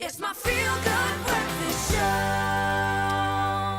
It's my feel-good breakfast show.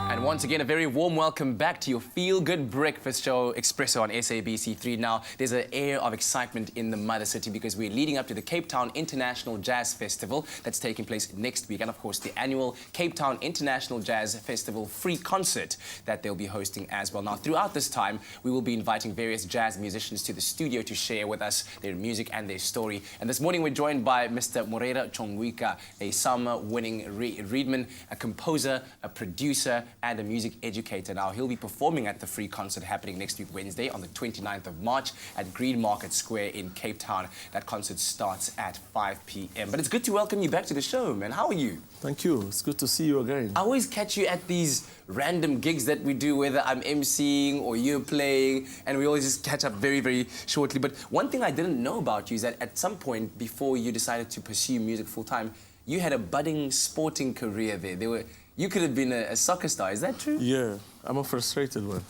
And once again, a very warm welcome back to your feel-good breakfast show, Expresso on SABC3. Now, there's an air of excitement in the mother city because we're leading up to the Cape Town International Jazz Festival that's taking place next week. And of course, the annual Cape Town International Jazz Festival free concert that they'll be hosting as well. Now, throughout this time, we will be inviting various jazz musicians to the studio to share with us their music and their story. And this morning, we're joined by Mr. Moreira Chonguiça, a summer-winning reedman, a composer, a producer, and a music educator. Now, he'll be performing at the free concert happening next week, Wednesday, on the 29th of March at Green Market Square in Cape Town. That concert starts at 5 p.m. But it's good to welcome you back to the show, man. How are you? Thank you. It's good to see you again. I always catch you at these random gigs that we do, whether I'm emceeing or you're playing, and we always just catch up very, very shortly. But one thing I didn't know about you is that at some point before you decided to pursue music full-time, you had a budding sporting career there. You could have been a soccer star. Is that true? Yeah, I'm a frustrated one.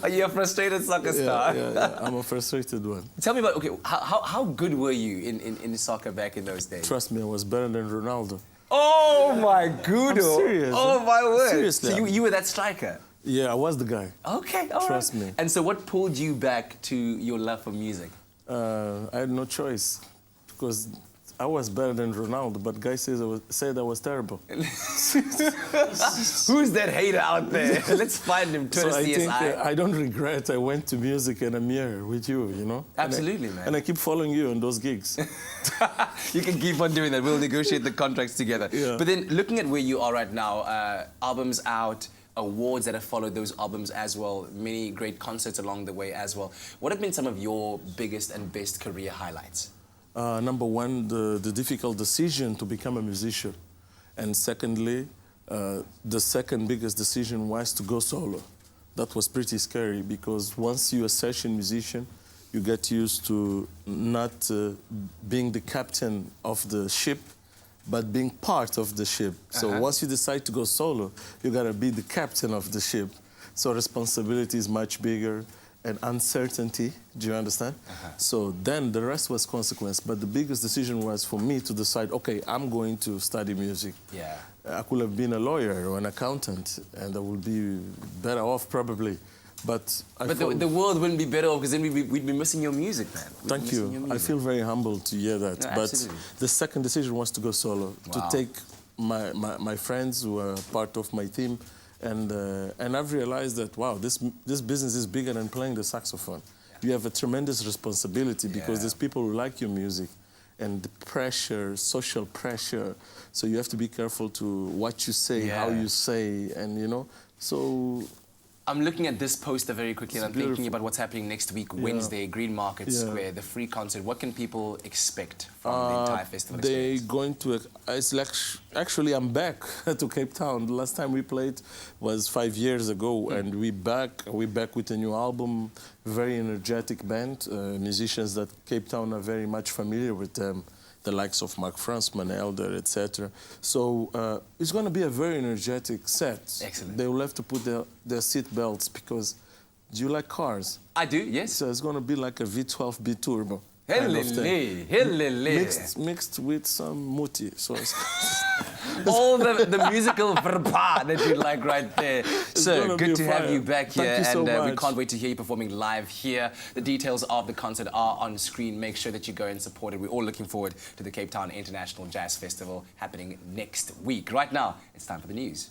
Are you a frustrated soccer star? Yeah, I'm a frustrated one. Tell me about, okay, how good were you in soccer back in those days? Trust me, I was better than Ronaldo. Oh my good. I'm serious. Oh my word. Seriously. So you were that striker? Yeah, I was the guy. Okay, all right. Trust me. And so what pulled you back to your love for music? I had no choice because I was better than Ronaldo, but guy said I was terrible. Who's that hater out there? Let's find him. So I think I don't regret I went to music and I'm here with you, you know? Absolutely, man. And I keep following you on those gigs. You can keep on doing that. We'll negotiate the contracts together. Yeah. But then looking at where you are right now, albums out, awards that have followed those albums as well, many great concerts along the way as well. What have been some of your biggest and best career highlights? Number one, the difficult decision to become a musician. And secondly, the second biggest decision was to go solo. That was pretty scary because once you're a session musician, you get used to not being the captain of the ship, but being part of the ship. So once you decide to go solo, you gotta be the captain of the ship. So responsibility is much bigger and uncertainty, do you understand? So then the rest was consequence, but the biggest decision was for me to decide, okay, I'm going to study music. Yeah. I could have been a lawyer or an accountant and I would be better off probably. But the world wouldn't be better off because then we'd be missing your music, man. Thank you. I feel very humbled to hear that. No, but absolutely. the second decision was to go solo, to take my friends who are part of my team. And I've realized that, wow, this business is bigger than playing the saxophone. You have a tremendous responsibility because there's people who like your music and the pressure, social pressure. So you have to be careful to what you say, how you say, and you know, so... I'm looking at this poster very quickly and I'm thinking about what's happening next week, Wednesday, Green Market Square, the free concert. What can people expect from the entire festival experience? They're going to... It's like, actually, I'm back to Cape Town. The last time we played was 5 years ago, and we're back with a new album, very energetic band, musicians that Cape Town are very much familiar with them. The likes of Mark Fransman, Elder, etc. So it's going to be a very energetic set. Excellent. They will have to put their seat belts because do you like cars? I do, yes. So it's going to be like a V12 B-turbo. Mixed with some muti. So all the musical verba that you like right there. So good to have you back here, Thank you so much. We can't wait to hear you performing live here. The details of the concert are on screen. Make sure that you go and support it. We're all looking forward to the Cape Town International Jazz Festival happening next week. Right now, it's time for the news.